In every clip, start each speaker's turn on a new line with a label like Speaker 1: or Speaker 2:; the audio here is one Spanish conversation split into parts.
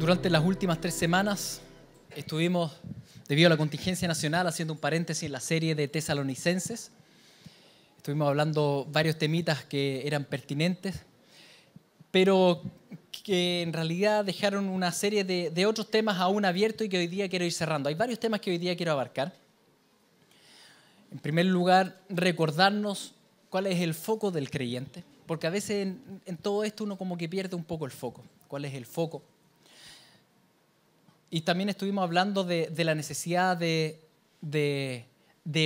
Speaker 1: Durante las últimas 3 semanas estuvimos, debido a la contingencia nacional, haciendo un paréntesis en la serie de Tesalonicenses. Estuvimos hablando varios temitas que eran pertinentes, pero que en realidad dejaron una serie de otros temas aún abiertos y que hoy día quiero ir cerrando. Hay varios temas que hoy día quiero abarcar. En primer lugar, recordarnos cuál es el foco del creyente, porque a veces en todo esto uno como que pierde un poco el foco. ¿Cuál es el foco? Y también estuvimos hablando de la necesidad de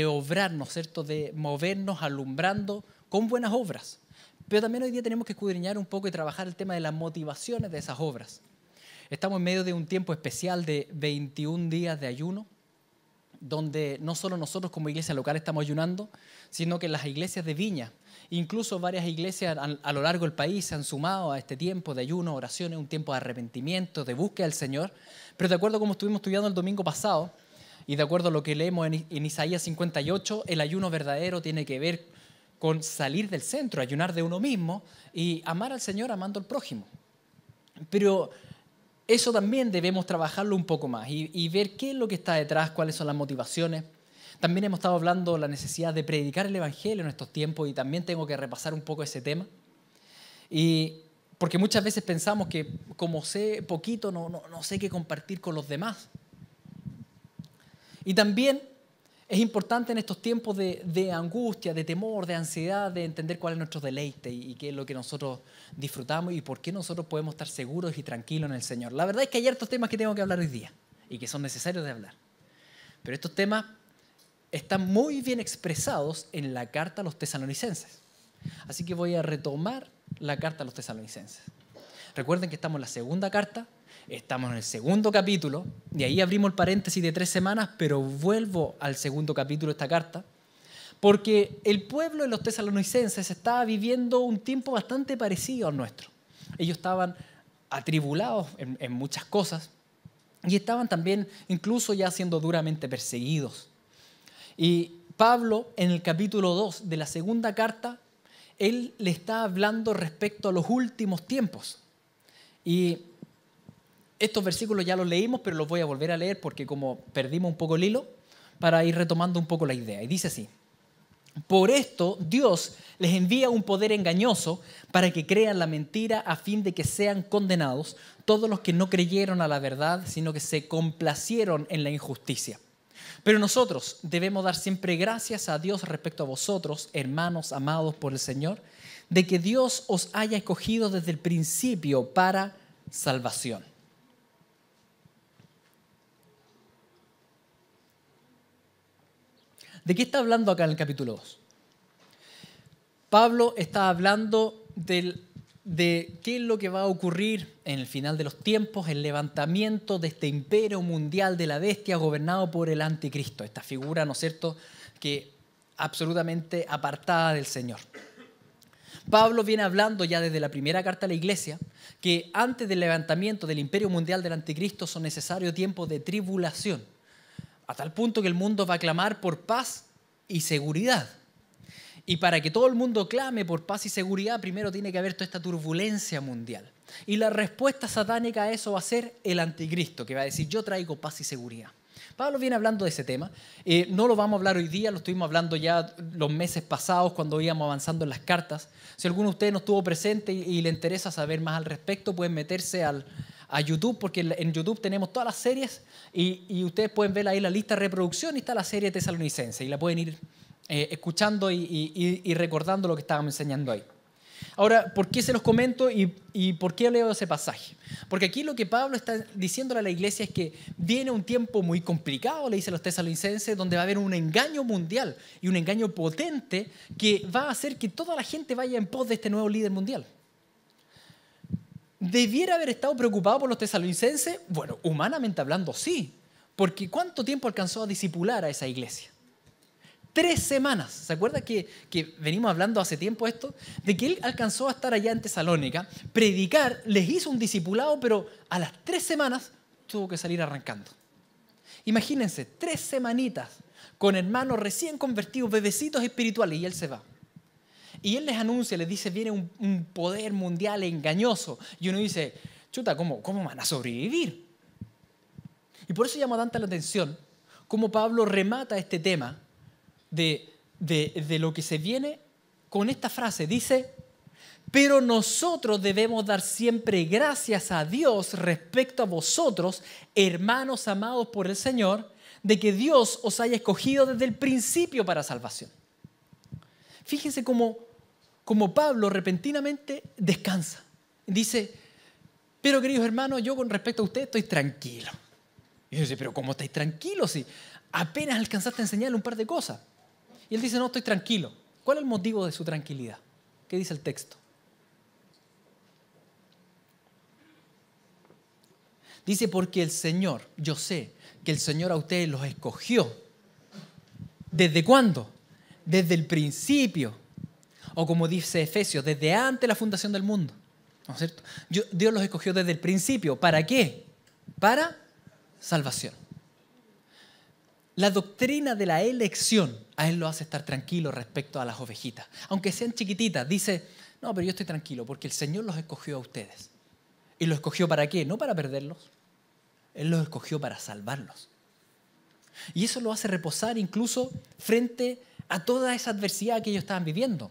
Speaker 1: obrar, ¿no es cierto?, de movernos alumbrando con buenas obras. Pero también hoy día tenemos que escudriñar un poco y trabajar el tema de las motivaciones de esas obras. Estamos en medio de un tiempo especial de 21 días de ayuno, donde no solo nosotros como iglesia local estamos ayunando, sino que las iglesias de Viña, incluso varias iglesias a lo largo del país se han sumado a este tiempo de ayuno, oraciones, un tiempo de arrepentimiento, de búsqueda del Señor. Pero de acuerdo a como estuvimos estudiando el domingo pasado, y de acuerdo a lo que leemos en Isaías 58, el ayuno verdadero tiene que ver con salir del centro, ayunar de uno mismo y amar al Señor amando al prójimo. Pero eso también debemos trabajarlo un poco más y ver qué es lo que está detrás, cuáles son las motivaciones. También hemos estado hablando de la necesidad de predicar el Evangelio en estos tiempos y también tengo que repasar un poco ese tema. Y porque muchas veces pensamos que como sé poquito no sé qué compartir con los demás. Y también es importante en estos tiempos de angustia, de temor, de ansiedad, de entender cuál es nuestro deleite y qué es lo que nosotros disfrutamos y por qué nosotros podemos estar seguros y tranquilos en el Señor. La verdad es que hay hartos temas que tengo que hablar hoy día y que son necesarios de hablar. Pero estos temas están muy bien expresados en la carta a los tesalonicenses. Así que voy a retomar la carta a los tesalonicenses. Recuerden que estamos en la segunda carta, estamos en el segundo capítulo, y ahí abrimos el paréntesis de 3 semanas, pero vuelvo al segundo capítulo de esta carta, porque el pueblo de los tesalonicenses estaba viviendo un tiempo bastante parecido al nuestro. Ellos estaban atribulados en muchas cosas y estaban también incluso ya siendo duramente perseguidos. Y Pablo, en el capítulo 2 de la segunda carta, él le está hablando respecto a los últimos tiempos. Y estos versículos ya los leímos, pero los voy a volver a leer porque como perdimos un poco el hilo, para ir retomando un poco la idea. Y dice así: por esto Dios les envía un poder engañoso para que crean la mentira a fin de que sean condenados todos los que no creyeron a la verdad, sino que se complacieron en la injusticia. Pero nosotros debemos dar siempre gracias a Dios respecto a vosotros, hermanos amados por el Señor, de que Dios os haya escogido desde el principio para salvación. ¿De qué está hablando acá en el capítulo 2? Pablo está hablando de qué es lo que va a ocurrir en el final de los tiempos, el levantamiento de este imperio mundial de la bestia gobernado por el anticristo, esta figura, ¿no es cierto?, que absolutamente apartada del Señor. Pablo viene hablando ya desde la primera carta a la iglesia que antes del levantamiento del imperio mundial del anticristo son necesarios tiempos de tribulación, a tal punto que el mundo va a clamar por paz y seguridad. Y para que todo el mundo clame por paz y seguridad, primero tiene que haber toda esta turbulencia mundial. Y la respuesta satánica a eso va a ser el anticristo, que va a decir: yo traigo paz y seguridad. Pablo viene hablando de ese tema. No lo vamos a hablar hoy día, lo estuvimos hablando ya los meses pasados cuando íbamos avanzando en las cartas. Si alguno de ustedes no estuvo presente y le interesa saber más al respecto, pueden meterse a YouTube, porque en YouTube tenemos todas las series y ustedes pueden ver ahí la lista de reproducción y está la serie tesalonicense y la pueden ir escuchando y recordando lo que estábamos enseñando ahí. Ahora, ¿por qué se los comento y por qué leo ese pasaje? Porque aquí lo que Pablo está diciéndole a la iglesia es que viene un tiempo muy complicado, le dice a los tesalonicenses, donde va a haber un engaño mundial y un engaño potente que va a hacer que toda la gente vaya en pos de este nuevo líder mundial. ¿Debiera haber estado preocupado por los tesalonicenses? Bueno, humanamente hablando, sí. Porque ¿cuánto tiempo alcanzó a discipular a esa iglesia? 3 semanas. ¿Se acuerda que venimos hablando hace tiempo esto? De que él alcanzó a estar allá en Tesalónica, predicar, les hizo un discipulado, pero a las 3 semanas tuvo que salir arrancando. Imagínense, 3 semanitas con hermanos recién convertidos, bebecitos espirituales, y él se va. Y él les anuncia, les dice: viene un poder mundial engañoso. Y uno dice: chuta, ¿cómo van a sobrevivir? Y por eso llama tanta la atención cómo Pablo remata este tema de lo que se viene con esta frase. Dice, pero nosotros debemos dar siempre gracias a Dios respecto a vosotros, hermanos amados por el Señor, de que Dios os haya escogido desde el principio para salvación. Fíjense cómo Pablo repentinamente descansa. Dice, pero queridos hermanos, yo con respecto a ustedes estoy tranquilo. Y yo dice, pero ¿cómo estáis tranquilos si apenas alcanzaste a enseñarle un par de cosas? Y él dice, no, estoy tranquilo. ¿Cuál es el motivo de su tranquilidad? ¿Qué dice el texto? Dice, porque el Señor, yo sé que el Señor a ustedes los escogió. ¿Desde cuándo? Desde el principio. O como dice Efesios, desde antes de la fundación del mundo. ¿No es cierto? Dios los escogió desde el principio. ¿Para qué? Para salvación. La doctrina de la elección a él lo hace estar tranquilo respecto a las ovejitas. Aunque sean chiquititas, dice, no, pero yo estoy tranquilo porque el Señor los escogió a ustedes. ¿Y los escogió para qué? No para perderlos. Él los escogió para salvarlos. Y eso lo hace reposar incluso frente a toda esa adversidad que ellos estaban viviendo.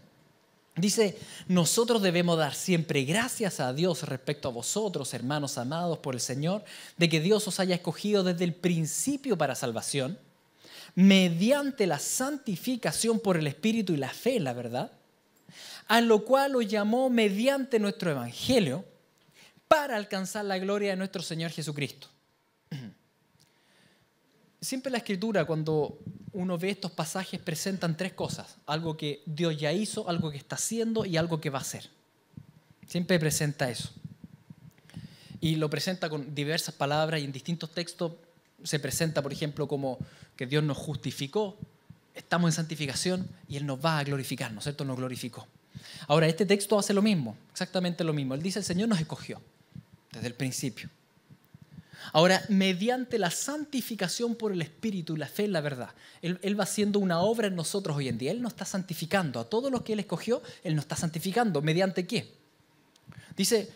Speaker 1: Dice, nosotros debemos dar siempre gracias a Dios respecto a vosotros, hermanos amados por el Señor, de que Dios os haya escogido desde el principio para salvación, mediante la santificación por el Espíritu y la fe en la verdad, a lo cual os llamó mediante nuestro Evangelio para alcanzar la gloria de nuestro Señor Jesucristo. Siempre en la Escritura, cuando uno ve estos pasajes, presentan tres cosas. Algo que Dios ya hizo, algo que está haciendo y algo que va a hacer. Siempre presenta eso. Y lo presenta con diversas palabras y en distintos textos se presenta, por ejemplo, como que Dios nos justificó, estamos en santificación y Él nos va a glorificar, ¿no es cierto? Nos glorificó. Ahora, este texto hace lo mismo, exactamente lo mismo. Él dice, el Señor nos escogió desde el principio. Ahora, mediante la santificación por el Espíritu y la fe en la verdad, Él va haciendo una obra en nosotros hoy en día. Él nos está santificando. A todos los que Él escogió, Él nos está santificando. ¿Mediante qué? Dice,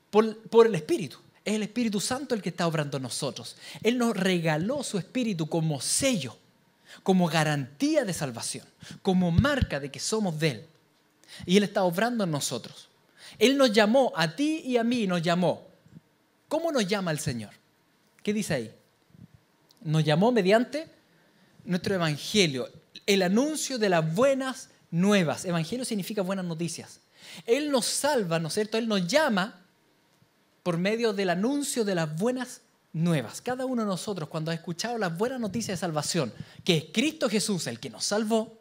Speaker 1: por el Espíritu. Es el Espíritu Santo el que está obrando en nosotros. Él nos regaló su Espíritu como sello, como garantía de salvación, como marca de que somos de Él. Y Él está obrando en nosotros. Él nos llamó, a ti y a mí nos llamó. ¿Cómo nos llama el Señor? ¿Qué dice ahí? Nos llamó mediante nuestro Evangelio, el anuncio de las buenas nuevas. Evangelio significa buenas noticias. Él nos salva, ¿no es cierto? Él nos llama por medio del anuncio de las buenas nuevas. Cada uno de nosotros, cuando ha escuchado las buenas noticias de salvación, que es Cristo Jesús el que nos salvó,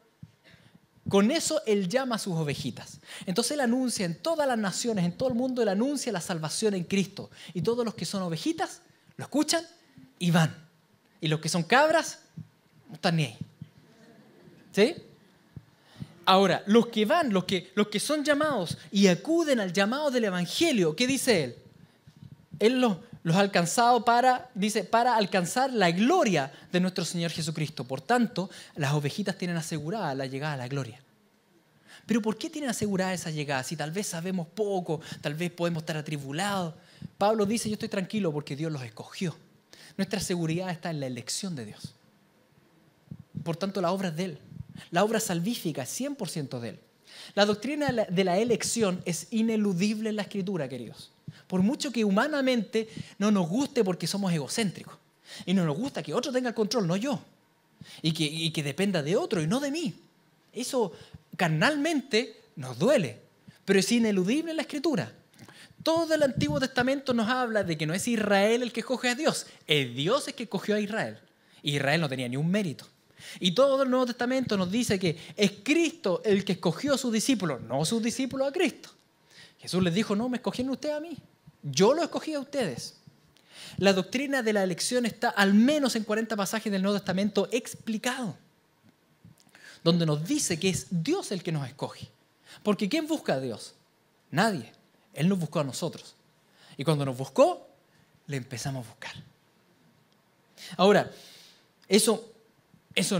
Speaker 1: con eso Él llama a sus ovejitas. Entonces Él anuncia en todas las naciones, en todo el mundo, Él anuncia la salvación en Cristo. Y todos los que son ovejitas lo escuchan y van. Y los que son cabras, no están ni ahí. ¿Sí? Ahora, los que van, los que son llamados y acuden al llamado del Evangelio, ¿qué dice Él? Él los ha alcanzado para alcanzar la gloria de nuestro Señor Jesucristo. Por tanto, las ovejitas tienen asegurada la llegada a la gloria. Pero ¿por qué tienen asegurada esa llegada? Si tal vez sabemos poco, tal vez podemos estar atribulados. Pablo dice, yo estoy tranquilo porque Dios los escogió. Nuestra seguridad está en la elección de Dios. Por tanto, la obra es de Él. La obra salvífica es 100% de Él. La doctrina de la elección es ineludible en la Escritura, queridos. Por mucho que humanamente no nos guste porque somos egocéntricos. Y no nos gusta que otro tenga el control, no yo. Y que dependa de otro y no de mí. Eso carnalmente nos duele, pero es ineludible en la Escritura. Todo el Antiguo Testamento nos habla de que no es Israel el que escoge a Dios, es Dios el que escogió a Israel. Israel no tenía ni un mérito. Y todo el Nuevo Testamento nos dice que es Cristo el que escogió a sus discípulos, no sus discípulos a Cristo. Jesús les dijo, no, me escogieron ustedes a mí. Yo lo escogí a ustedes. La doctrina de la elección está al menos en 40 pasajes del Nuevo Testamento explicado, donde nos dice que es Dios el que nos escoge. Porque ¿quién busca a Dios? Nadie. Él nos buscó a nosotros. Y cuando nos buscó, le empezamos a buscar. Ahora, eso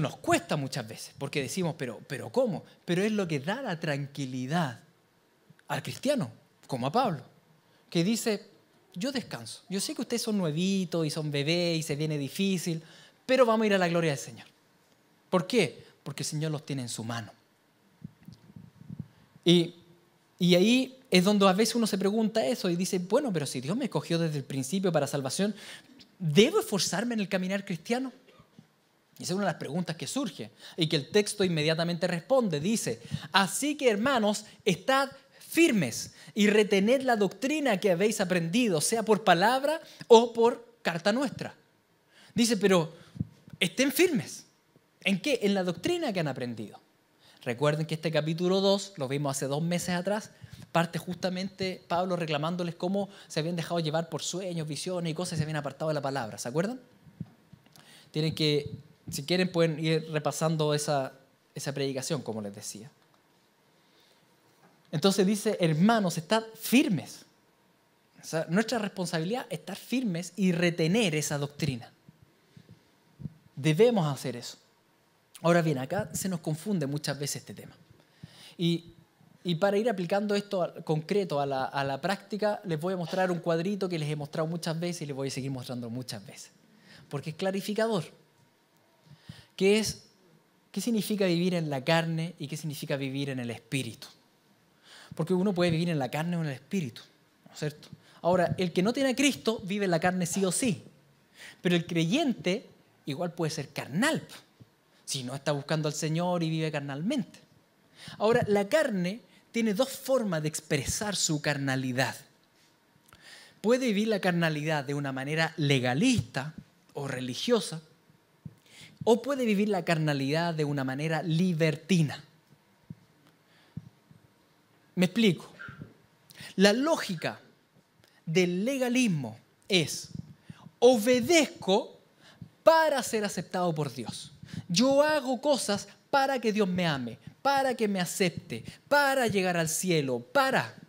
Speaker 1: nos cuesta muchas veces, porque decimos, pero ¿cómo? Pero es lo que da la tranquilidad al cristiano, como a Pablo, que dice, yo descanso. Yo sé que ustedes son nuevitos y son bebés y se viene difícil, pero vamos a ir a la gloria del Señor. ¿Por qué? Porque el Señor los tiene en su mano. Y ahí es donde a veces uno se pregunta eso y dice, bueno, pero si Dios me escogió desde el principio para salvación, ¿debo esforzarme en el caminar cristiano? Y esa es una de las preguntas que surge y que el texto inmediatamente responde. Dice, así que hermanos, estad firmes y retened la doctrina que habéis aprendido, sea por palabra o por carta nuestra. Dice, pero estén firmes. ¿En qué? En la doctrina que han aprendido. Recuerden que este capítulo 2, lo vimos hace 2 meses atrás, parte justamente Pablo reclamándoles cómo se habían dejado llevar por sueños, visiones y cosas y se habían apartado de la palabra. ¿Se acuerdan? Tienen que, si quieren, pueden ir repasando esa predicación, como les decía. Entonces dice, hermanos, estad firmes. O sea, nuestra responsabilidad es estar firmes y retener esa doctrina. Debemos hacer eso. Ahora bien, acá se nos confunde muchas veces este tema. Y para ir aplicando esto concreto a la práctica, les voy a mostrar un cuadrito que les he mostrado muchas veces y les voy a seguir mostrando muchas veces. Porque es clarificador. ¿Qué significa vivir en la carne y qué significa vivir en el espíritu? Porque uno puede vivir en la carne o en el espíritu, ¿no es cierto? Ahora, el que no tiene a Cristo vive en la carne sí o sí. Pero el creyente igual puede ser carnal, si no está buscando al Señor y vive carnalmente. Ahora, la carne tiene 2 formas de expresar su carnalidad. Puede vivir la carnalidad de una manera legalista o religiosa, o puede vivir la carnalidad de una manera libertina. Me explico. La lógica del legalismo es: obedezco para ser aceptado por Dios. Yo hago cosas para que Dios me ame, para que me acepte, para llegar al cielo,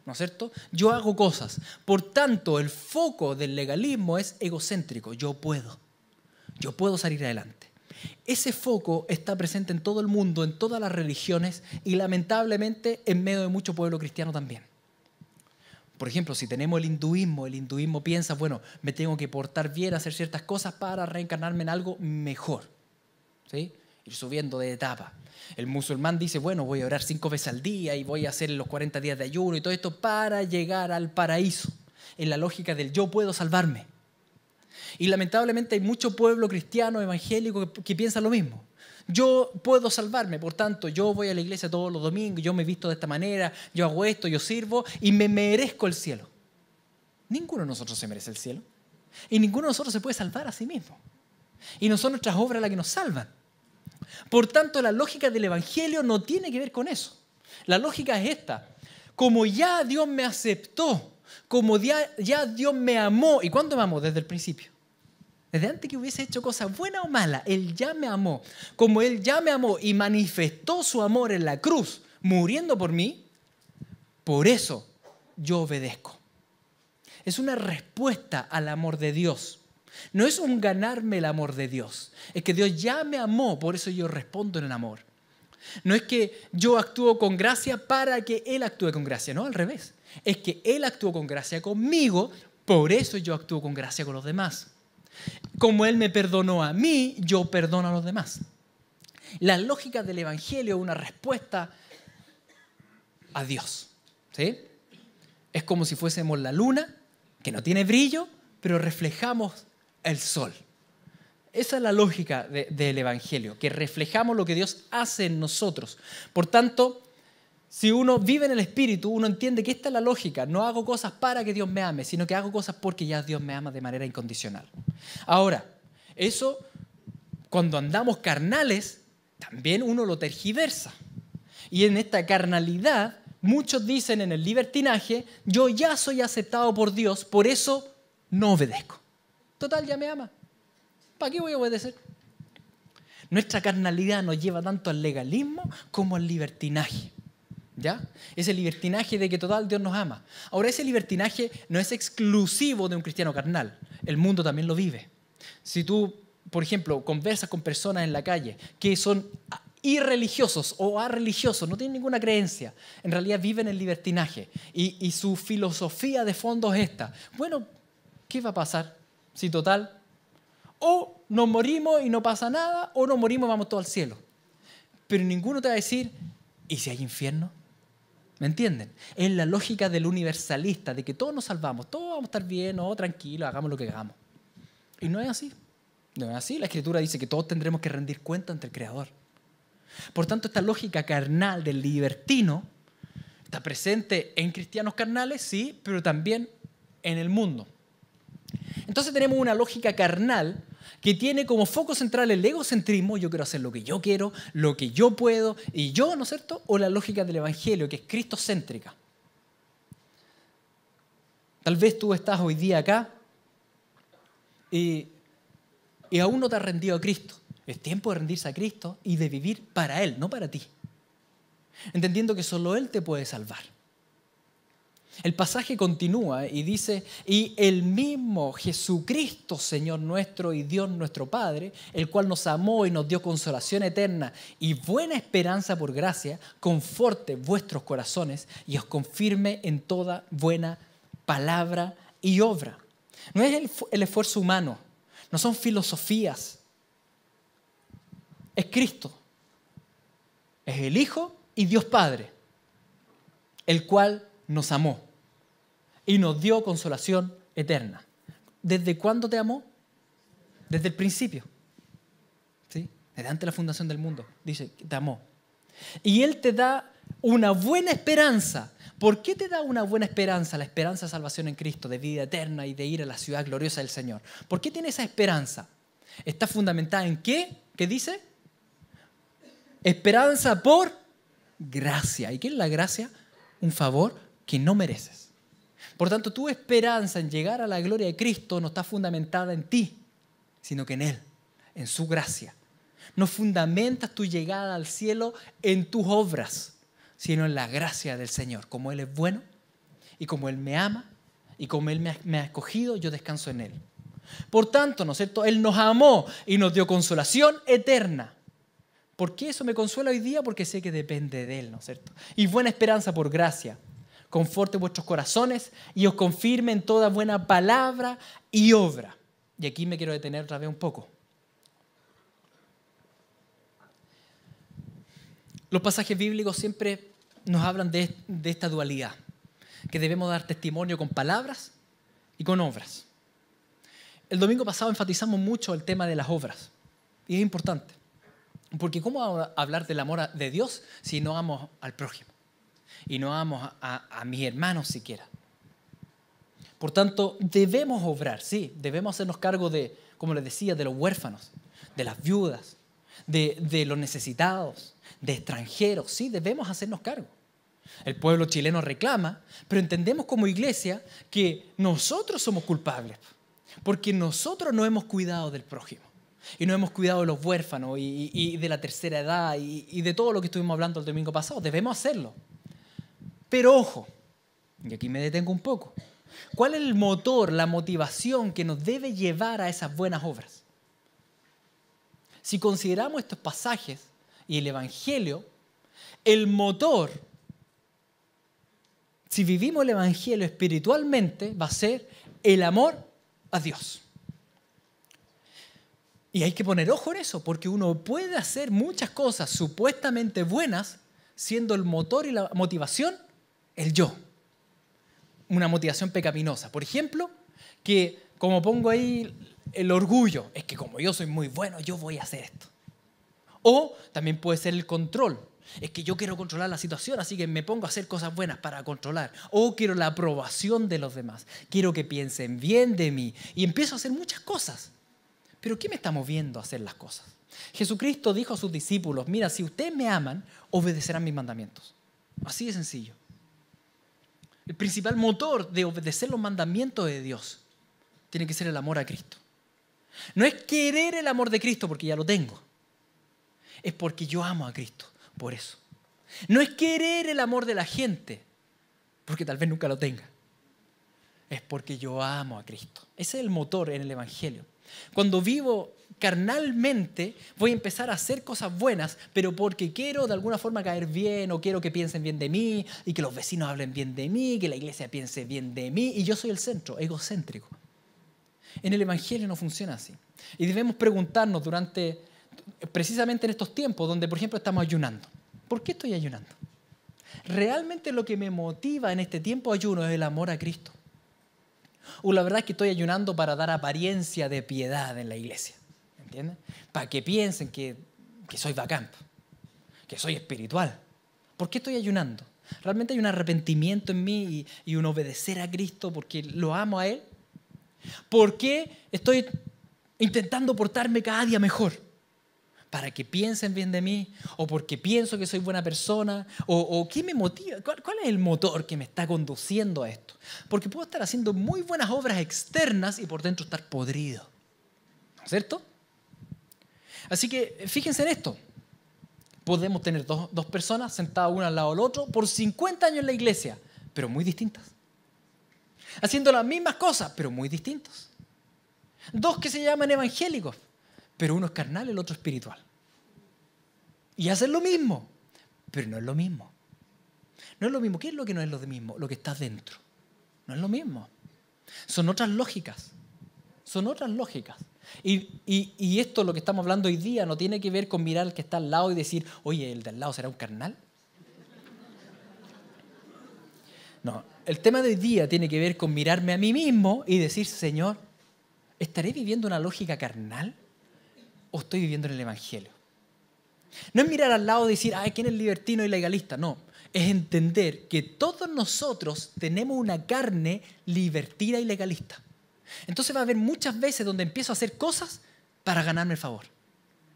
Speaker 1: ¿no es cierto? Yo hago cosas. Por tanto, el foco del legalismo es egocéntrico. Yo puedo salir adelante. Ese foco está presente en todo el mundo, en todas las religiones y lamentablemente en medio de mucho pueblo cristiano también. Por ejemplo, si tenemos el hinduismo piensa, bueno, me tengo que portar bien, hacer ciertas cosas para reencarnarme en algo mejor, ¿sí? Ir subiendo de etapa. El musulmán dice, bueno, voy a orar 5 veces al día y voy a hacer los 40 días de ayuno y todo esto para llegar al paraíso, en la lógica del yo puedo salvarme. Y lamentablemente hay mucho pueblo cristiano, evangélico, que piensa lo mismo. Yo puedo salvarme, por tanto, yo voy a la iglesia todos los domingos, yo me visto de esta manera, yo hago esto, yo sirvo y me merezco el cielo. Ninguno de nosotros se merece el cielo. Y ninguno de nosotros se puede salvar a sí mismo. Y no son nuestras obras las que nos salvan. Por tanto, la lógica del evangelio no tiene que ver con eso. La lógica es esta. Como ya Dios me aceptó, como ya Dios me amó. ¿Y cuándo me amó? Desde el principio. Desde antes que hubiese hecho cosas buenas o malas, Él ya me amó. Como Él ya me amó y manifestó su amor en la cruz, muriendo por mí, por eso yo obedezco. Es una respuesta al amor de Dios. No es un ganarme el amor de Dios. Es que Dios ya me amó, por eso yo respondo en el amor. No es que yo actúo con gracia para que Él actúe con gracia. No, al revés. Es que Él actuó con gracia conmigo, por eso yo actúo con gracia con los demás. Como Él me perdonó a mí, yo perdono a los demás. La lógica del evangelio es una respuesta a Dios, ¿sí? Es como si fuésemos la luna, que no tiene brillo, pero reflejamos el sol. Esa es la lógica del evangelio, que reflejamos lo que Dios hace en nosotros. Por tanto, si uno vive en el Espíritu, uno entiende que esta es la lógica. No hago cosas para que Dios me ame, sino que hago cosas porque ya Dios me ama de manera incondicional. Ahora, eso, cuando andamos carnales, también uno lo tergiversa. Y en esta carnalidad, muchos dicen en el libertinaje, yo ya soy aceptado por Dios, por eso no obedezco. Total, ya me ama. ¿Para qué voy a obedecer? Nuestra carnalidad nos lleva tanto al legalismo como al libertinaje. ¿Ya? Ese libertinaje de que total Dios nos ama. Ahora, ese libertinaje no es exclusivo de un cristiano carnal. El mundo también lo vive. Si tú, por ejemplo, conversas con personas en la calle que son irreligiosos o arreligiosos, no tienen ninguna creencia, en realidad viven el libertinaje y su filosofía de fondo es esta. Bueno, ¿qué va a pasar? Si total, o nos morimos y no pasa nada, o nos morimos y vamos todos al cielo. Pero ninguno te va a decir, ¿y si hay infierno? ¿Me entienden? Es la lógica del universalista, de que todos nos salvamos, todos vamos a estar bien, no, tranquilos, hagamos lo que hagamos. Y no es así. No es así. La Escritura dice que todos tendremos que rendir cuenta ante el Creador. Por tanto, esta lógica carnal del libertino está presente en cristianos carnales, sí, pero también en el mundo. Entonces tenemos una lógica carnal que tiene como foco central el egocentrismo, yo quiero hacer lo que yo quiero, lo que yo puedo, y yo, ¿no es cierto? O la lógica del Evangelio, que es cristocéntrica. Tal vez tú estás hoy día acá y aún no te has rendido a Cristo. Es tiempo de rendirse a Cristo y de vivir para Él, no para ti. Entendiendo que solo Él te puede salvar. El pasaje continúa y dice, y el mismo Jesucristo, Señor nuestro y Dios nuestro Padre, el cual nos amó y nos dio consolación eterna y buena esperanza por gracia, conforte vuestros corazones y os confirme en toda buena palabra y obra. No es el esfuerzo humano, no son filosofías, es Cristo, es el Hijo y Dios Padre, el cual nos amó y nos dio consolación eterna. ¿Desde cuándo te amó? Desde el principio. ¿Sí? Desde antes de la fundación del mundo. Dice que te amó. Y Él te da una buena esperanza. ¿Por qué te da una buena esperanza? La esperanza de salvación en Cristo, de vida eterna y de ir a la ciudad gloriosa del Señor. ¿Por qué tiene esa esperanza? Está fundamentada en ¿qué? ¿Qué dice? Esperanza por gracia. ¿Y qué es la gracia? Un favor que no mereces. Por tanto, tu esperanza en llegar a la gloria de Cristo no está fundamentada en ti, sino que en Él, en su gracia. No fundamentas tu llegada al cielo en tus obras, sino en la gracia del Señor. Como Él es bueno y como Él me ama y como Él me ha escogido, yo descanso en Él. Por tanto, ¿no es cierto? Él nos amó y nos dio consolación eterna. ¿Por qué eso me consuela hoy día? Porque sé que depende de Él, ¿no es cierto? Y buena esperanza por gracia. Conforte vuestros corazones y os confirme en toda buena palabra y obra. Y aquí me quiero detener otra vez un poco. Los pasajes bíblicos siempre nos hablan de esta dualidad, que debemos dar testimonio con palabras y con obras. El domingo pasado enfatizamos mucho el tema de las obras, y es importante, porque ¿cómo vamos a hablar del amor de Dios si no amamos al prójimo? Y no amamos a mis hermanos siquiera. Por tanto, debemos obrar, sí, debemos hacernos cargo de, como les decía, de los huérfanos, de las viudas, de los necesitados, de extranjeros, sí, debemos hacernos cargo. El pueblo chileno reclama, pero entendemos como iglesia que nosotros somos culpables, porque nosotros no hemos cuidado del prójimo. Y no hemos cuidado de los huérfanos y de la tercera edad y de todo lo que estuvimos hablando el domingo pasado. Debemos hacerlo. Pero ojo, y aquí me detengo un poco, ¿cuál es el motor, la motivación que nos debe llevar a esas buenas obras? Si consideramos estos pasajes y el Evangelio, el motor, si vivimos el Evangelio espiritualmente, va a ser el amor a Dios. Y hay que poner ojo en eso, porque uno puede hacer muchas cosas supuestamente buenas, siendo el motor y la motivación el yo. Una motivación pecaminosa. Por ejemplo, que como pongo ahí el orgullo, es que como yo soy muy bueno, yo voy a hacer esto. O también puede ser el control. Es que yo quiero controlar la situación, así que me pongo a hacer cosas buenas para controlar. O quiero la aprobación de los demás. Quiero que piensen bien de mí. Y empiezo a hacer muchas cosas. Pero ¿qué me está moviendo a hacer las cosas? Jesucristo dijo a sus discípulos, mira, si ustedes me aman, obedecerán mis mandamientos. Así de sencillo. El principal motor de obedecer los mandamientos de Dios tiene que ser el amor a Cristo. No es querer el amor de Cristo porque ya lo tengo. Es porque yo amo a Cristo, por eso. No es querer el amor de la gente porque tal vez nunca lo tenga. Es porque yo amo a Cristo. Ese es el motor en el Evangelio. Cuando vivo carnalmente, voy a empezar a hacer cosas buenas, pero porque quiero de alguna forma caer bien, o quiero que piensen bien de mí, y que los vecinos hablen bien de mí, que la iglesia piense bien de mí, y yo soy el centro, egocéntrico. En el Evangelio no funciona así. Y debemos preguntarnos precisamente en estos tiempos donde, por ejemplo, estamos ayunando. ¿Por qué estoy ayunando? ¿Realmente lo que me motiva en este tiempo de ayuno es el amor a Cristo? O la verdad es que estoy ayunando para dar apariencia de piedad en la iglesia. ¿Entiendes? Para que piensen que soy bacán, que soy espiritual. ¿Por qué estoy ayunando? ¿Realmente hay un arrepentimiento en mí y un obedecer a Cristo porque lo amo a Él? ¿Por qué estoy intentando portarme cada día mejor? ¿Para que piensen bien de mí? ¿O porque pienso que soy buena persona? ¿O qué me motiva? ¿Cuál es el motor que me está conduciendo a esto? Porque puedo estar haciendo muy buenas obras externas y por dentro estar podrido. ¿No es cierto? Así que fíjense en esto. Podemos tener dos personas sentadas una al lado del otro por 50 años en la iglesia, pero muy distintas. Haciendo las mismas cosas, pero muy distintos. Dos que se llaman evangélicos, pero uno es carnal y el otro espiritual. Y hacen lo mismo, pero no es lo mismo. No es lo mismo. ¿Qué es lo que no es lo mismo? Lo que está dentro. No es lo mismo. Son otras lógicas. Son otras lógicas. Y esto, lo que estamos hablando hoy día, no tiene que ver con mirar al que está al lado y decir, oye, ¿el de al lado será un carnal? No, el tema de hoy día tiene que ver con mirarme a mí mismo y decir, Señor, ¿estaré viviendo una lógica carnal o estoy viviendo en el Evangelio? No es mirar al lado y decir, ay, ¿quién es libertino y legalista? No, es entender que todos nosotros tenemos una carne libertina y legalista. Entonces va a haber muchas veces donde empiezo a hacer cosas para ganarme el favor.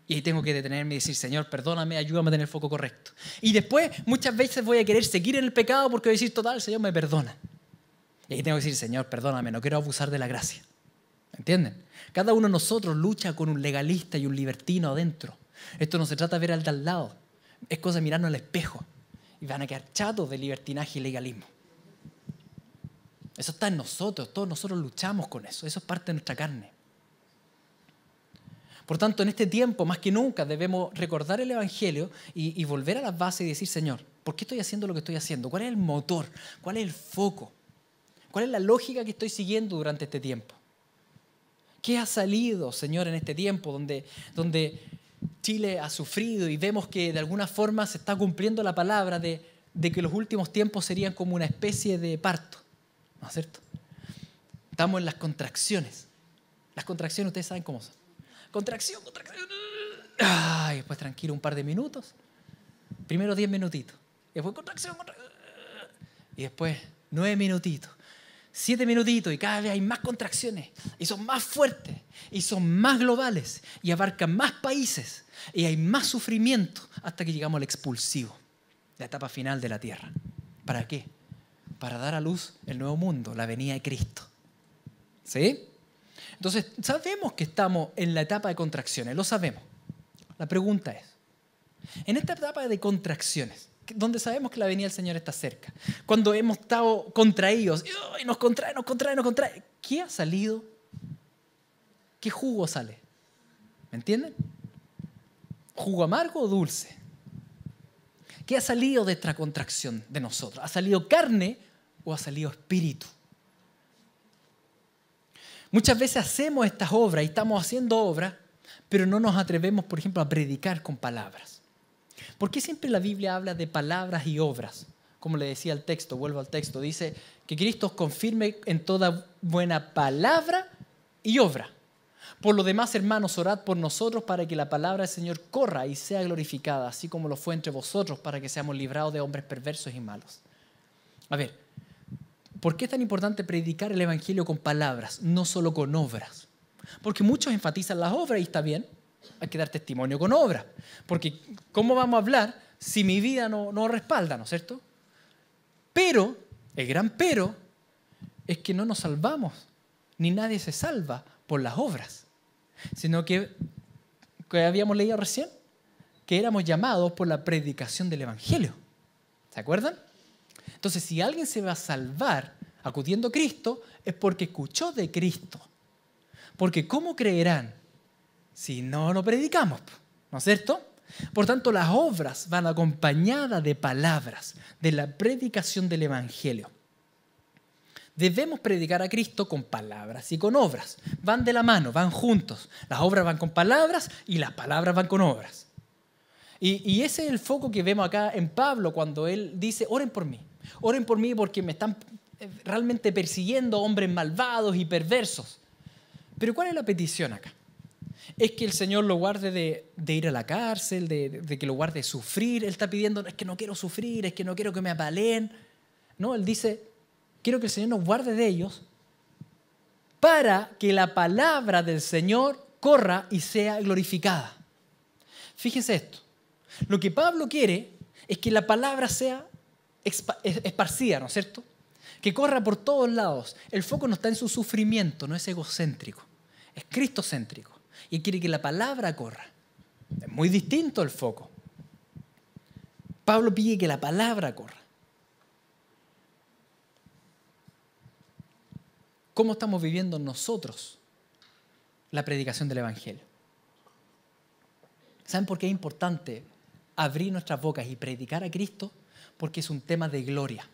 Speaker 1: Y ahí tengo que detenerme y decir, Señor, perdóname, ayúdame a tener el foco correcto. Y después muchas veces voy a querer seguir en el pecado porque voy a decir, total, el Señor me perdona. Y ahí tengo que decir, Señor, perdóname, no quiero abusar de la gracia. ¿Entienden? Cada uno de nosotros lucha con un legalista y un libertino adentro. Esto no se trata de ver al de al lado. Es cosa de mirarnos al espejo. Y van a quedar chatos de libertinaje y legalismo. Eso está en nosotros. Todos nosotros luchamos con eso. Eso es parte de nuestra carne. Por tanto, en este tiempo, más que nunca, debemos recordar el Evangelio y volver a las bases y decir, Señor, ¿por qué estoy haciendo lo que estoy haciendo? ¿Cuál es el motor? ¿Cuál es el foco? ¿Cuál es la lógica que estoy siguiendo durante este tiempo? ¿Qué ha salido, Señor, en este tiempo donde Chile ha sufrido y vemos que de alguna forma se está cumpliendo la palabra de que los últimos tiempos serían como una especie de parto? ¿No es cierto? Estamos en las contracciones. Las contracciones, ustedes saben cómo son. Contracción. Y después tranquilo un par de minutos. Primero 10 minutitos. Y después contracción. Y después 9 minutitos. 7 minutitos y cada vez hay más contracciones. Y son más fuertes. Y son más globales. Y abarcan más países. Y hay más sufrimiento hasta que llegamos al expulsivo. La etapa final de la tierra. ¿Para qué? Para dar a luz el nuevo mundo, la venida de Cristo. ¿Sí? Entonces, sabemos que estamos en la etapa de contracciones, lo sabemos. La pregunta es, en esta etapa de contracciones, donde sabemos que la venida del Señor está cerca, cuando hemos estado contraídos, y nos contrae, ¿qué ha salido? ¿Qué jugo sale? ¿Me entienden? ¿Jugo amargo o dulce? ¿Qué ha salido de esta contracción de nosotros? ¿Ha salido carne o ha salido espíritu? Muchas veces hacemos estas obras y estamos haciendo obras, pero no nos atrevemos, por ejemplo, a predicar con palabras. ¿Por qué siempre la Biblia habla de palabras y obras? Como le decía el texto, vuelvo al texto, dice que Cristo os confirme en toda buena palabra y obra. Por lo demás, hermanos, orad por nosotros para que la palabra del Señor corra y sea glorificada, así como lo fue entre vosotros, para que seamos librados de hombres perversos y malos. A ver, ¿por qué es tan importante predicar el Evangelio con palabras, no solo con obras? Porque muchos enfatizan las obras y está bien, hay que dar testimonio con obras. Porque ¿cómo vamos a hablar si mi vida no respalda, ¿no es cierto? Pero, el gran pero, es que no nos salvamos, ni nadie se salva por las obras, sino que habíamos leído recién, que éramos llamados por la predicación del Evangelio. ¿Se acuerdan? Entonces, si alguien se va a salvar acudiendo a Cristo, es porque escuchó de Cristo. Porque ¿cómo creerán si no predicamos? ¿No es cierto? Por tanto, las obras van acompañadas de palabras, de la predicación del Evangelio. Debemos predicar a Cristo con palabras y con obras. Van de la mano, van juntos. Las obras van con palabras y las palabras van con obras. Y ese es el foco que vemos acá en Pablo cuando él dice, oren por mí porque me están realmente persiguiendo hombres malvados y perversos. Pero ¿cuál es la petición acá? Es que el Señor lo guarde de ir a la cárcel, de que lo guarde de sufrir. Él está pidiendo, es que no quiero sufrir, es que no quiero que me apaleen. No, él dice, quiero que el Señor nos guarde de ellos para que la palabra del Señor corra y sea glorificada. Fíjense esto. Lo que Pablo quiere es que la palabra sea esparcida, ¿no es cierto? Que corra por todos lados. El foco no está en su sufrimiento, no es egocéntrico, es cristocéntrico. Y quiere que la palabra corra. Es muy distinto el foco. Pablo pide que la palabra corra. ¿Cómo estamos viviendo nosotros la predicación del Evangelio? ¿Saben por qué es importante abrir nuestras bocas y predicar a Cristo? Porque es un tema de gloria.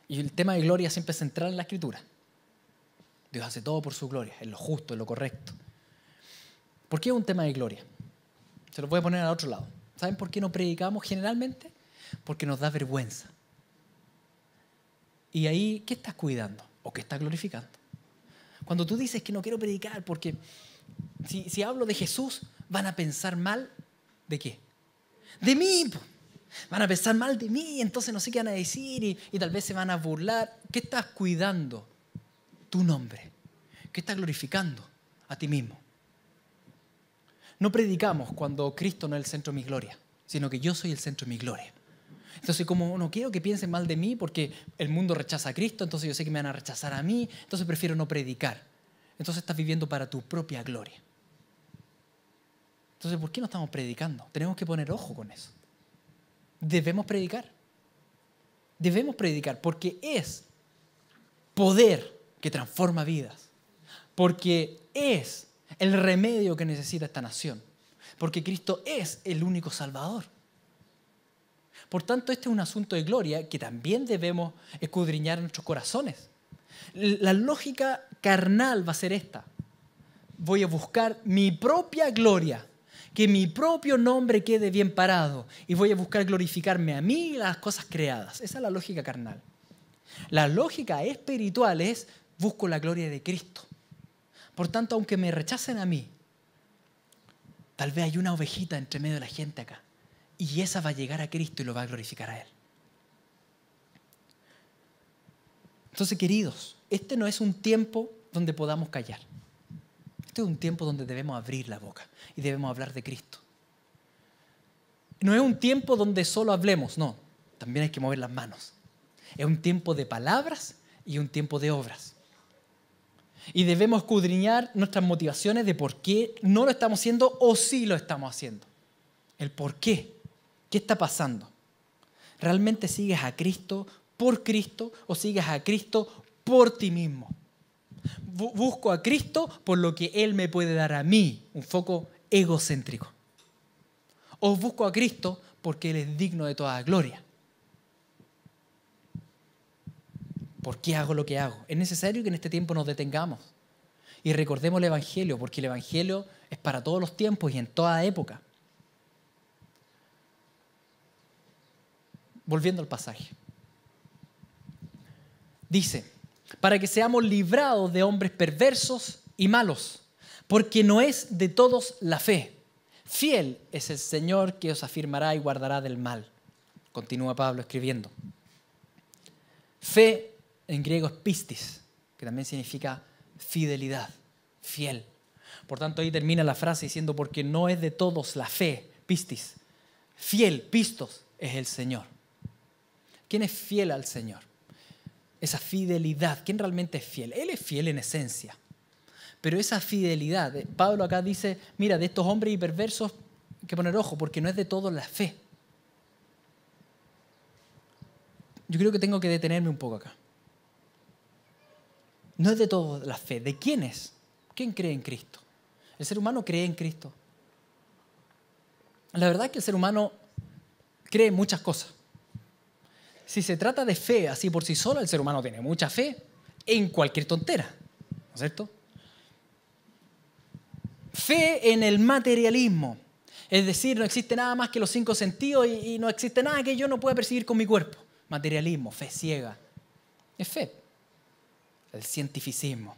Speaker 1: Y el tema de gloria siempre es central en la Escritura. Dios hace todo por su gloria, en lo justo, en lo correcto. ¿Por qué es un tema de gloria? Se lo voy a poner al otro lado. ¿Saben por qué no predicamos generalmente? Porque nos da vergüenza. Y ahí, ¿qué estás cuidando? ¿O qué estás glorificando? Cuando tú dices que no quiero predicar porque si hablo de Jesús, van a pensar mal, ¿de qué? De mí. Van a pensar mal de mí, entonces no sé qué van a decir y tal vez se van a burlar. ¿Qué estás cuidando? Tu nombre. ¿Qué estás glorificando? A ti mismo. No predicamos cuando Cristo no es el centro de mi gloria, sino que yo soy el centro de mi gloria. Entonces, como no quiero que piensen mal de mí porque el mundo rechaza a Cristo, entonces yo sé que me van a rechazar a mí, entonces prefiero no predicar. Entonces estás viviendo para tu propia gloria. Entonces, ¿por qué no estamos predicando? Tenemos que poner ojo con eso. Debemos predicar. Debemos predicar porque es poder que transforma vidas. Porque es el remedio que necesita esta nación. Porque Cristo es el único Salvador. Por tanto, este es un asunto de gloria que también debemos escudriñar en nuestros corazones. La lógica carnal va a ser esta. Voy a buscar mi propia gloria, que mi propio nombre quede bien parado y voy a buscar glorificarme a mí y las cosas creadas. Esa es la lógica carnal. La lógica espiritual es busco la gloria de Cristo. Por tanto, aunque me rechacen a mí, tal vez hay una ovejita entre medio de la gente acá y esa va a llegar a Cristo y lo va a glorificar a Él. Entonces, queridos, este no es un tiempo donde podamos callar. Este es un tiempo donde debemos abrir la boca y debemos hablar de Cristo. No es un tiempo donde solo hablemos, no, también hay que mover las manos. Es un tiempo de palabras y un tiempo de obras. Y debemos escudriñar nuestras motivaciones de por qué no lo estamos haciendo o sí lo estamos haciendo. El por qué. ¿Qué está pasando? ¿Realmente sigues a Cristo por Cristo o sigues a Cristo por ti mismo? Busco a Cristo por lo que Él me puede dar a mí, un foco egocéntrico. O busco a Cristo porque Él es digno de toda gloria. ¿Por qué hago lo que hago? Es necesario que en este tiempo nos detengamos y recordemos el Evangelio, porque el Evangelio es para todos los tiempos y en toda época. Volviendo al pasaje. Dice, para que seamos librados de hombres perversos y malos, porque no es de todos la fe. Fiel es el Señor que os afirmará y guardará del mal. Continúa Pablo escribiendo. Fe en griego es pistis, que también significa fidelidad, fiel. Por tanto, ahí termina la frase diciendo, porque no es de todos la fe, pistis. Fiel, pistos, es el Señor. ¿Quién es fiel al Señor? Esa fidelidad, ¿quién realmente es fiel? Él es fiel en esencia. Pero esa fidelidad, Pablo acá dice, mira, de estos hombres y perversos hay que poner ojo, porque no es de todos la fe. Yo creo que tengo que detenerme un poco acá. No es de todos la fe. ¿De quién es? ¿Quién cree en Cristo? El ser humano cree en Cristo. La verdad es que el ser humano cree en muchas cosas. si se trata de fe así por sí sola, el ser humano tiene mucha fe en cualquier tontera, ¿no es cierto? Fe en el materialismo, es decir, no existe nada más que los 5 sentidos y no existe nada que yo no pueda percibir con mi cuerpo. Materialismo, fe ciega, es fe. El cientificismo,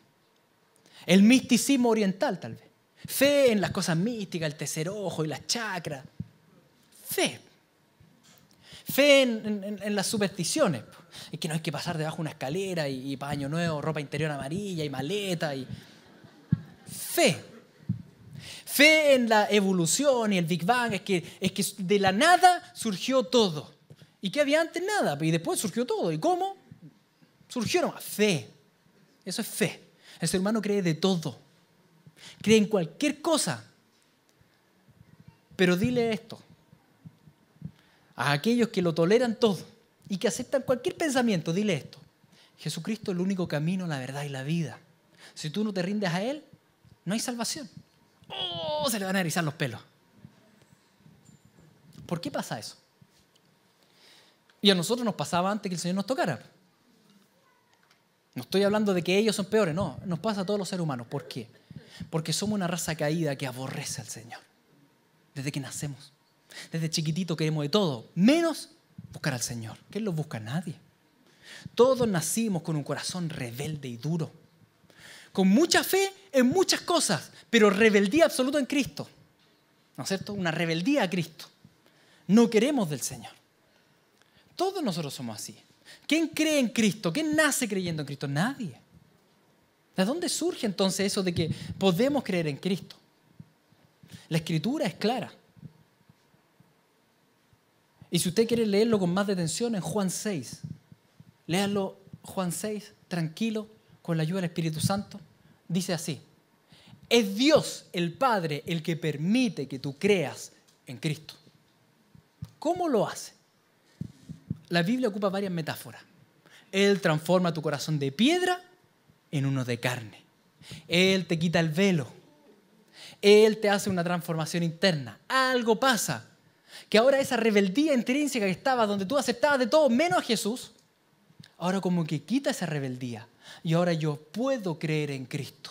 Speaker 1: el misticismo oriental tal vez. Fe en las cosas místicas, el tercer ojo y las chakras. Fe. Fe en las supersticiones. Es que no hay que pasar debajo de una escalera y paño nuevo, ropa interior amarilla y maleta. Fe. Fe en la evolución y el Big Bang. Es que de la nada surgió todo. ¿Y qué había antes? Nada. Y después surgió todo. ¿Y cómo? Surgieron. Fe. Eso es fe. El ser humano cree de todo. Cree en cualquier cosa. Pero dile esto a aquellos que lo toleran todo y que aceptan cualquier pensamiento, dile esto: Jesucristo es el único camino, la verdad y la vida. Si tú no te rindes a Él, no hay salvación. ¡Oh! Se le van a erizar los pelos. ¿Por qué pasa eso? Y a nosotros nos pasaba antes que el Señor nos tocara. No estoy hablando de que ellos son peores, no. Nos pasa a todos los seres humanos. ¿Por qué? Porque somos una raza caída que aborrece al Señor. Desde que nacemos. Desde chiquitito queremos de todo, menos buscar al Señor. ¿Quién lo busca? Nadie. Todos nacimos con un corazón rebelde y duro. Con mucha fe en muchas cosas, pero rebeldía absoluta en Cristo. ¿No es cierto? Una rebeldía a Cristo. No queremos del Señor. Todos nosotros somos así. ¿Quién cree en Cristo? ¿Quién nace creyendo en Cristo? Nadie. ¿De dónde surge entonces eso de que podemos creer en Cristo? La Escritura es clara. Y si usted quiere leerlo con más detención, en Juan 6, léanlo Juan 6, tranquilo, con la ayuda del Espíritu Santo. Dice así: es Dios, el Padre, el que permite que tú creas en Cristo. ¿Cómo lo hace? La Biblia ocupa varias metáforas. Él transforma tu corazón de piedra en uno de carne. Él te quita el velo. Él te hace una transformación interna. Algo pasa. Que ahora esa rebeldía intrínseca que estaba, donde tú aceptabas de todo menos a Jesús, ahora como que quita esa rebeldía. Y ahora yo puedo creer en Cristo.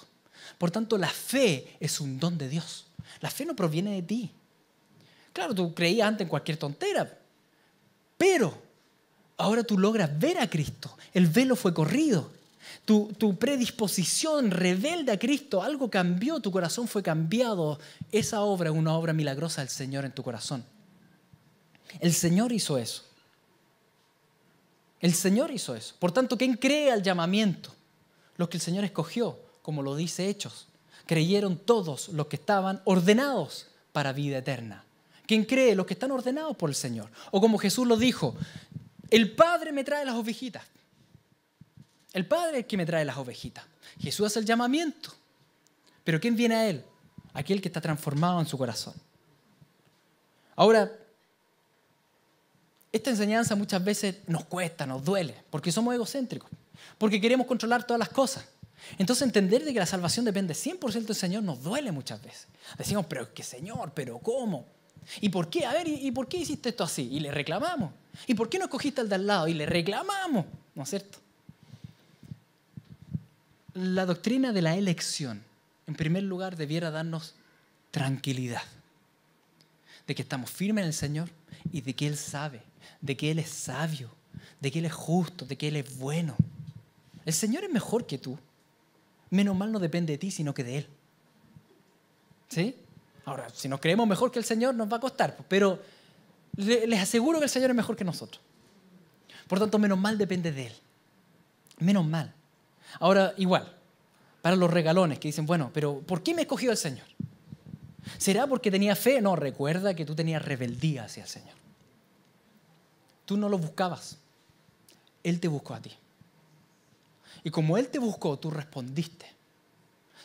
Speaker 1: Por tanto, la fe es un don de Dios. La fe no proviene de ti. Claro, tú creías antes en cualquier tontera. Pero ahora tú logras ver a Cristo. El velo fue corrido. Tu predisposición rebelde a Cristo, algo cambió, tu corazón fue cambiado. Esa obra es una obra milagrosa del Señor en tu corazón. El Señor hizo eso. El Señor hizo eso. Por tanto, ¿quién cree al llamamiento? Los que el Señor escogió, como lo dice Hechos. Creyeron todos los que estaban ordenados para vida eterna. ¿Quién cree? Los que están ordenados por el Señor. O como Jesús lo dijo: el Padre me trae las ovejitas. El Padre es el que me trae las ovejitas. Jesús hace el llamamiento. Pero ¿quién viene a Él? Aquel que está transformado en su corazón. Ahora, esta enseñanza muchas veces nos cuesta, nos duele, porque somos egocéntricos, porque queremos controlar todas las cosas. Entonces entender de que la salvación depende 100% del Señor nos duele muchas veces. Decimos, pero es que Señor, ¿pero cómo? ¿Y por qué? A ver, ¿y por qué hiciste esto así? Y le reclamamos. ¿Y por qué no escogiste al de al lado? Y le reclamamos, ¿no es cierto? La doctrina de la elección, en primer lugar, debiera darnos tranquilidad. De que estamos firmes en el Señor y de que Él sabe, de que Él es sabio, de que Él es justo, de que Él es bueno. El Señor es mejor que tú. Menos mal no depende de ti, sino que de Él. ¿Sí? Ahora, si nos creemos mejor que el Señor, nos va a costar. Pero les aseguro que el Señor es mejor que nosotros. Por tanto, menos mal depende de Él. Menos mal. Ahora, igual, para los regalones que dicen, bueno, pero ¿por qué me escogió el Señor? ¿Será porque tenía fe? No, recuerda que tú tenías rebeldía hacia el Señor. Tú no lo buscabas. Él te buscó a ti. Y como Él te buscó, tú respondiste.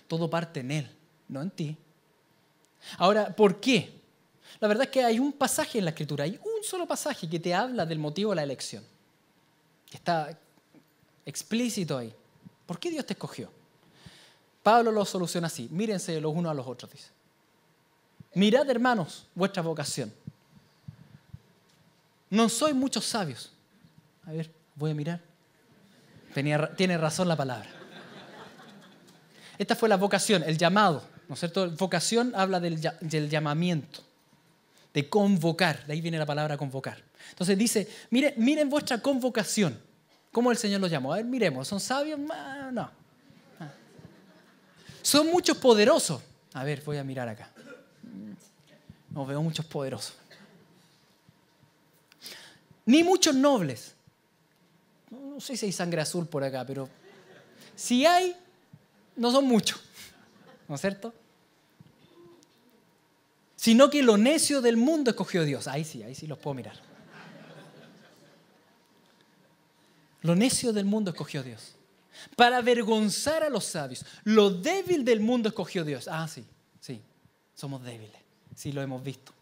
Speaker 1: Todo parte en Él, no en ti. Ahora, ¿por qué? La verdad es que hay un pasaje en la Escritura, hay un solo pasaje que te habla del motivo de la elección. Que está explícito ahí. ¿Por qué Dios te escogió? Pablo lo soluciona así. Mírense los unos a los otros, dice. Mirad, hermanos, vuestra vocación. No sois muchos sabios. A ver, voy a mirar. Tiene razón la palabra. Esta fue la vocación, el llamado, ¿no es cierto? Vocación habla del llamamiento, de convocar. De ahí viene la palabra convocar. Entonces dice, miren vuestra convocación. ¿Cómo el Señor los llamó? A ver, miremos. ¿Son sabios? No. ¿Son muchos poderosos? A ver, voy a mirar acá. No veo muchos poderosos. Ni muchos nobles. No sé si hay sangre azul por acá, pero si hay, no son muchos. ¿No es cierto? Sino que lo necio del mundo escogió Dios. Ahí sí los puedo mirar. Lo necio del mundo escogió Dios. Para avergonzar a los sabios. Lo débil del mundo escogió Dios. Sí, somos débiles. Sí, lo hemos visto.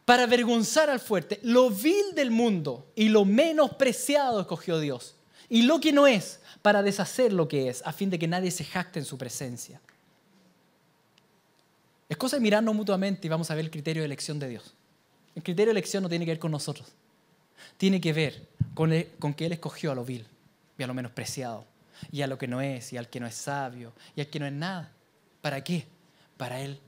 Speaker 1: Para avergonzar al fuerte. Lo vil del mundo y lo menospreciado escogió Dios. Y lo que no es, para deshacer lo que es, a fin de que nadie se jacte en su presencia. Es cosa de mirarnos mutuamente y vamos a ver el criterio de elección de Dios. El criterio de elección no tiene que ver con nosotros. Tiene que ver con que Él escogió a lo vil y a lo menospreciado, y a lo que no es, y al que no es sabio, y al que no es nada. ¿Para qué? Para Él,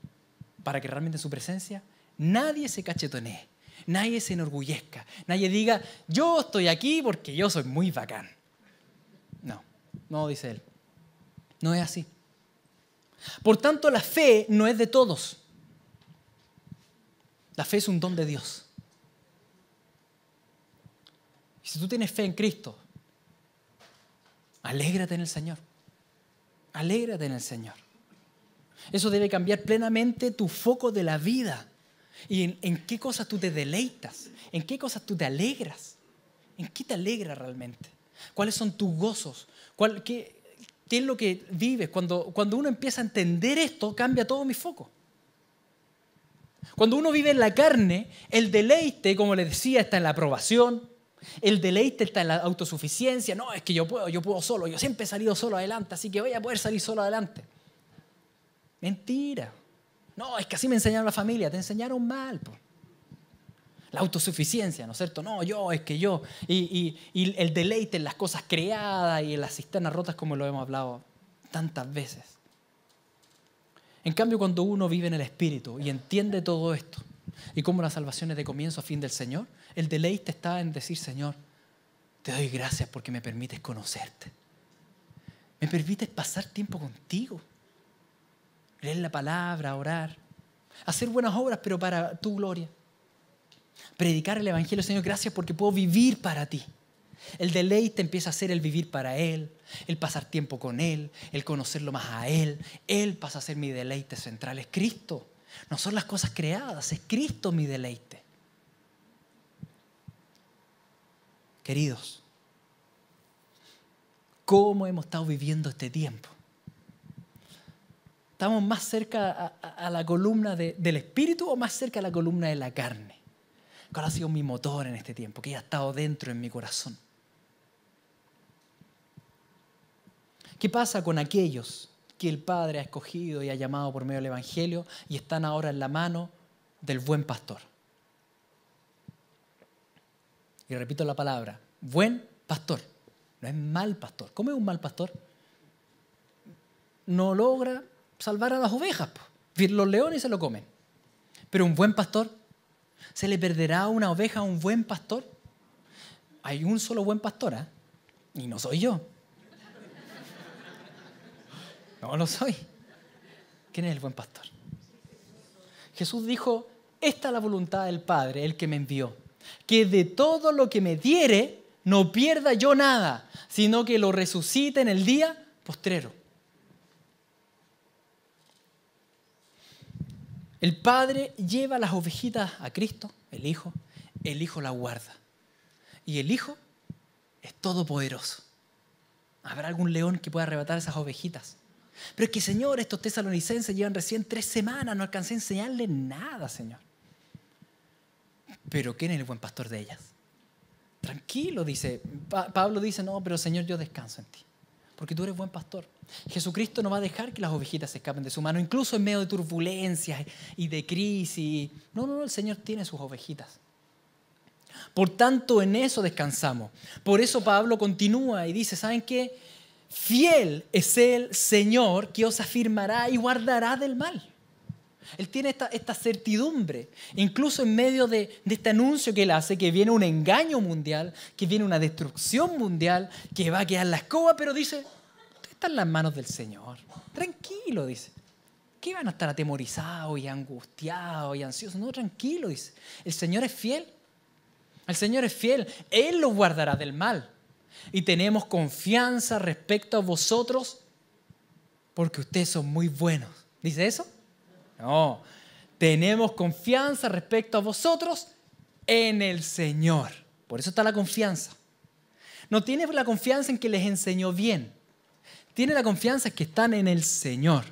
Speaker 1: para que realmente en su presencia nadie se cachetonee, nadie se enorgullezca, nadie diga, yo estoy aquí porque yo soy muy bacán. No, dice Él. No es así. Por tanto, la fe no es de todos. La fe es un don de Dios. Y si tú tienes fe en Cristo, alégrate en el Señor. Alégrate en el Señor. Eso debe cambiar plenamente tu foco de la vida. ¿Y en qué cosas tú te deleitas? ¿En qué cosas tú te alegras? ¿En qué te alegra realmente? ¿Cuáles son tus gozos? ¿Qué es lo que vives? Cuando uno empieza a entender esto, cambia todo mi foco. Cuando uno vive en la carne, el deleite, como les decía, está en la aprobación. El deleite está en la autosuficiencia. No, es que yo puedo solo. Yo siempre he salido solo adelante, así que voy a poder salir solo adelante. Mentira. No, es que así me enseñaron la familia. Te enseñaron mal, po. La autosuficiencia, ¿no es cierto? No, es que yo. Y el deleite en las cosas creadas y en las cisternas rotas, como lo hemos hablado tantas veces. En cambio, cuando uno vive en el Espíritu y entiende todo esto, y cómo la salvación es de comienzo a fin del Señor, el deleite está en decir, Señor, te doy gracias porque me permites conocerte. Me permites pasar tiempo contigo. Leer la palabra, orar, hacer buenas obras, pero para tu gloria. Predicar el Evangelio, Señor, gracias porque puedo vivir para ti. El deleite empieza a ser el vivir para Él, el pasar tiempo con Él, el conocerlo más a Él. Él pasa a ser mi deleite central. Es Cristo. No son las cosas creadas, es Cristo mi deleite. Queridos, ¿cómo hemos estado viviendo este tiempo? ¿Estamos más cerca a la columna del Espíritu o más cerca a la columna de la carne? ¿Cuál ha sido mi motor en este tiempo? Que ha estado dentro en mi corazón. ¿Qué pasa con aquellos que el Padre ha escogido y ha llamado por medio del Evangelio y están ahora en la mano del buen pastor? Y repito la palabra, buen pastor. No es mal pastor. ¿Cómo es un mal pastor? No logra salvar a las ovejas. Los leones se lo comen. Pero un buen pastor, ¿se le perderá una oveja a un buen pastor? Hay un solo buen pastor, ¿eh? Y no soy yo. No lo soy. ¿Quién es el buen pastor? Jesús dijo, esta es la voluntad del Padre, el que me envió, que de todo lo que me diere no pierda yo nada, sino que lo resucite en el día postrero. El Padre lleva las ovejitas a Cristo, el Hijo la guarda. Y el Hijo es todopoderoso. ¿Habrá algún león que pueda arrebatar esas ovejitas? Pero es que, Señor, estos tesalonicenses llevan recién 3 semanas, no alcancé a enseñarles nada, Señor. Pero ¿quién es el buen pastor de ellas? Tranquilo, dice. Pablo dice, no, pero Señor, yo descanso en ti. Porque tú eres buen pastor. Jesucristo no va a dejar que las ovejitas se escapen de su mano, incluso en medio de turbulencias y de crisis. No, el Señor tiene sus ovejitas. Por tanto, en eso descansamos. Por eso Pablo continúa y dice, ¿saben qué? Fiel es el Señor que os afirmará y guardará del mal. Él tiene esta certidumbre, incluso en medio de este anuncio que él hace, que viene un engaño mundial, que viene una destrucción mundial, que va a quedar la escoba, pero dice, usted está en las manos del Señor. Tranquilo, dice. ¿Qué van a estar atemorizados y angustiados y ansiosos? No, tranquilo, dice. El Señor es fiel. El Señor es fiel. Él los guardará del mal. Y tenemos confianza respecto a vosotros porque ustedes son muy buenos. ¿Dice eso? No. Tenemos confianza respecto a vosotros en el Señor. Por eso está la confianza. No tiene la confianza en que les enseñó bien. Tiene la confianza en que están en el Señor.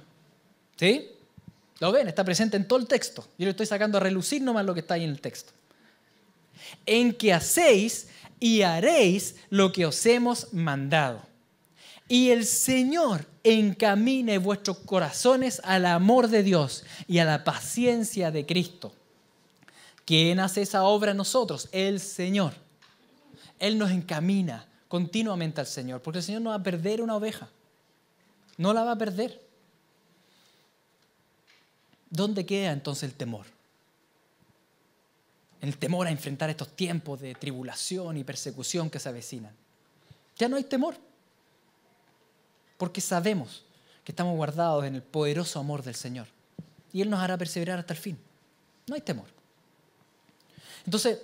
Speaker 1: ¿Sí? ¿Lo ven? Está presente en todo el texto. Yo le estoy sacando a relucir nomás lo que está ahí en el texto. En que hacéis y haréis lo que os hemos mandado. Y el Señor encamine vuestros corazones al amor de Dios y a la paciencia de Cristo. ¿Quién hace esa obra en nosotros? El Señor. Él nos encamina continuamente al Señor, porque el Señor no va a perder una oveja. No la va a perder. ¿Dónde queda entonces el temor? El temor a enfrentar estos tiempos de tribulación y persecución que se avecinan. Ya no hay temor, porque sabemos que estamos guardados en el poderoso amor del Señor y Él nos hará perseverar hasta el fin. No hay temor. Entonces,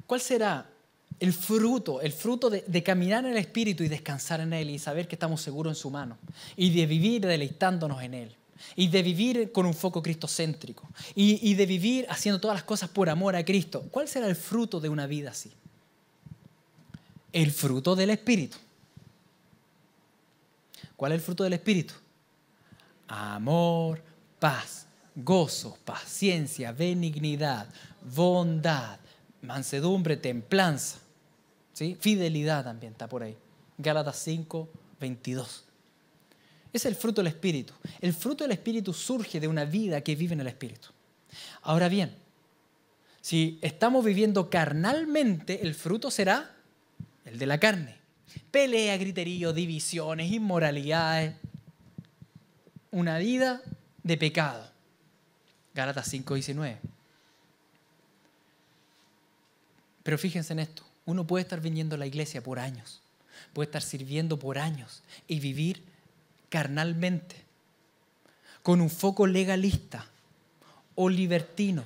Speaker 1: ¿cuál será el fruto de caminar en el Espíritu y descansar en Él y saber que estamos seguros en su mano y de vivir deleitándonos en Él? Y de vivir con un foco cristocéntrico. Y de vivir haciendo todas las cosas por amor a Cristo. ¿Cuál será el fruto de una vida así? El fruto del Espíritu. ¿Cuál es el fruto del Espíritu? Amor, paz, gozo, paciencia, benignidad, bondad, mansedumbre, templanza. ¿Sí? Fidelidad también está por ahí. Gálatas 5, 22. Es el fruto del Espíritu. El fruto del Espíritu surge de una vida que vive en el Espíritu. Ahora bien, si estamos viviendo carnalmente, el fruto será el de la carne. Pelea, griterío, divisiones, inmoralidades. Una vida de pecado. Gálatas 5:19. Pero fíjense en esto. Uno puede estar viniendo a la iglesia por años. Puede estar sirviendo por años y vivir carnalmente, con un foco legalista o libertino,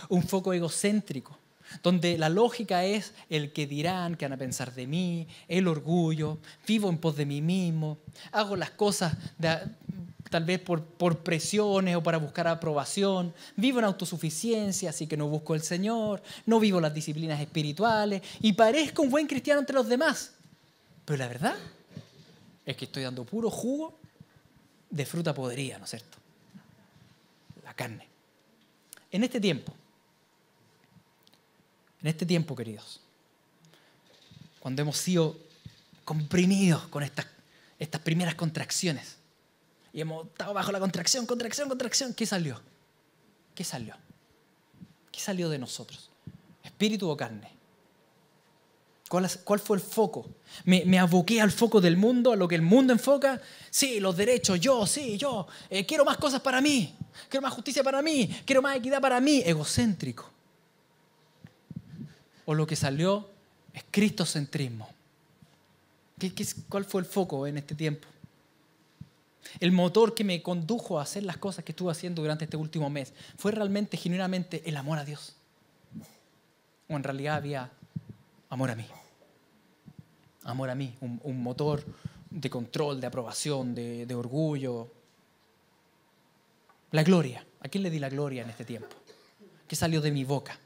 Speaker 1: un foco egocéntrico, donde la lógica es el que dirán, que van a pensar de mí, el orgullo, vivo en pos de mí mismo, hago las cosas tal vez por presiones o para buscar aprobación, vivo en autosuficiencia, así que no busco al Señor, no vivo las disciplinas espirituales y parezco un buen cristiano entre los demás. Pero la verdad es que estoy dando puro jugo de fruta podrida, ¿no es cierto? La carne. En este tiempo, queridos, cuando hemos sido comprimidos con estas primeras contracciones y hemos estado bajo la contracción, ¿qué salió? ¿Qué salió? ¿Qué salió de nosotros? ¿Espíritu o carne? ¿Cuál fue el foco? ¿Me aboqué al foco del mundo, a lo que el mundo enfoca? Sí, los derechos, yo. Quiero más cosas para mí. Quiero más justicia para mí. Quiero más equidad para mí. Egocéntrico. O lo que salió es cristocentrismo. ¿Cuál fue el foco en este tiempo? El motor que me condujo a hacer las cosas que estuve haciendo durante este último mes fue realmente, genuinamente, el amor a Dios. O en realidad había amor a mí. Amor a mí, un motor de control, de aprobación, de orgullo. La gloria. ¿A quién le di la gloria en este tiempo? ¿Qué salió de mi boca?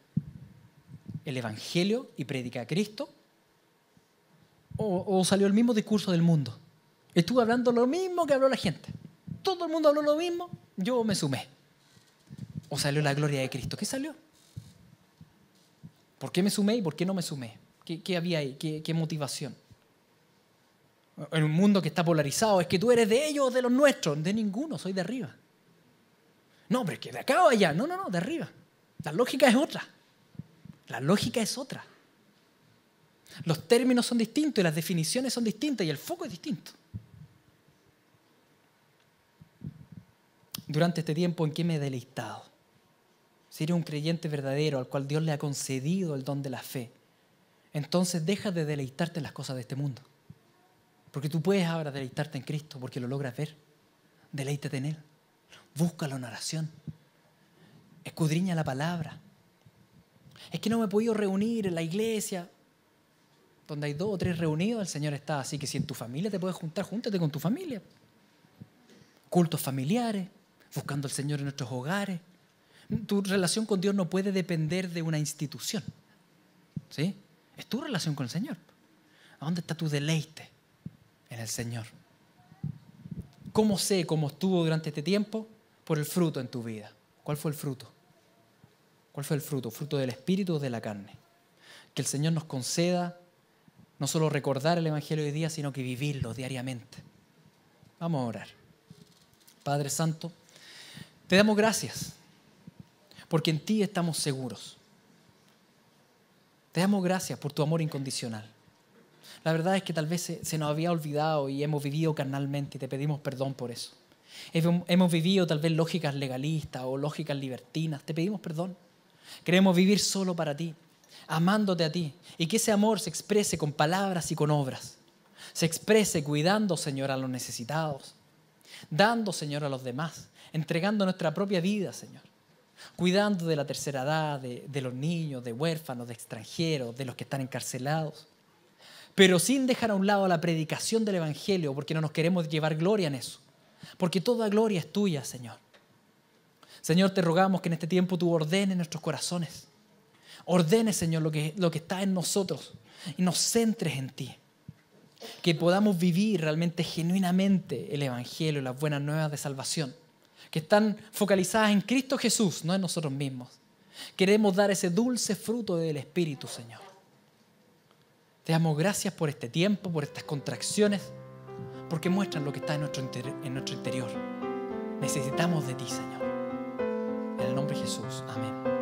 Speaker 1: ¿El Evangelio y predicar a Cristo? ¿O salió el mismo discurso del mundo? Estuve hablando lo mismo que habló la gente. Todo el mundo habló lo mismo, yo me sumé. ¿O salió la gloria de Cristo? ¿Qué salió? ¿Por qué me sumé y por qué no me sumé? ¿Qué había ahí? ¿Qué motivación? En un mundo que está polarizado, ¿es que tú eres de ellos o de los nuestros? De ninguno, soy de arriba. No, pero es que de acá o allá. No, de arriba. La lógica es otra. La lógica es otra. Los términos son distintos y las definiciones son distintas y el foco es distinto. Durante este tiempo, ¿en qué me he deleitado? Si eres un creyente verdadero al cual Dios le ha concedido el don de la fe, entonces deja de deleitarte en las cosas de este mundo. Porque tú puedes ahora deleitarte en Cristo porque lo logras ver. Deleítate en Él. Búscalo en oración. Escudriña la palabra. Es que no me he podido reunir en la iglesia. Donde hay 2 o 3 reunidos, el Señor está. Así que si en tu familia te puedes juntar, júntate con tu familia. Cultos familiares, buscando al Señor en nuestros hogares. Tu relación con Dios no puede depender de una institución. ¿Sí? Es tu relación con el Señor. ¿A dónde está tu deleite? En el Señor. ¿Cómo sé cómo estuvo durante este tiempo? Por el fruto en tu vida. ¿Cuál fue el fruto? ¿Cuál fue el fruto? ¿Fruto del Espíritu o de la carne? Que el Señor nos conceda no solo recordar el Evangelio de hoy día, sino que vivirlo diariamente. Vamos a orar. Padre Santo, te damos gracias, porque en ti estamos seguros. Te damos gracias por tu amor incondicional. La verdad es que tal vez se nos había olvidado y hemos vivido carnalmente y te pedimos perdón por eso. Hemos vivido tal vez lógicas legalistas o lógicas libertinas. Te pedimos perdón. Queremos vivir solo para ti, amándote a ti, y que ese amor se exprese con palabras y con obras. Se exprese cuidando, Señor, a los necesitados, dando, Señor, a los demás, entregando nuestra propia vida, Señor, cuidando de la tercera edad, de los niños, de huérfanos, de extranjeros, de los que están encarcelados, pero sin dejar a un lado la predicación del Evangelio, porque no nos queremos llevar gloria en eso, porque toda gloria es tuya, Señor. Señor, te rogamos que en este tiempo tú ordenes nuestros corazones. Ordenes, Señor, lo que está en nosotros y nos centres en ti. Que podamos vivir realmente, genuinamente el Evangelio y las buenas nuevas de salvación, que están focalizadas en Cristo Jesús, no en nosotros mismos. Queremos dar ese dulce fruto del Espíritu, Señor. Te damos gracias por este tiempo, por estas contracciones, porque muestran lo que está en nuestro interior. Necesitamos de ti, Señor. En el nombre de Jesús. Amén.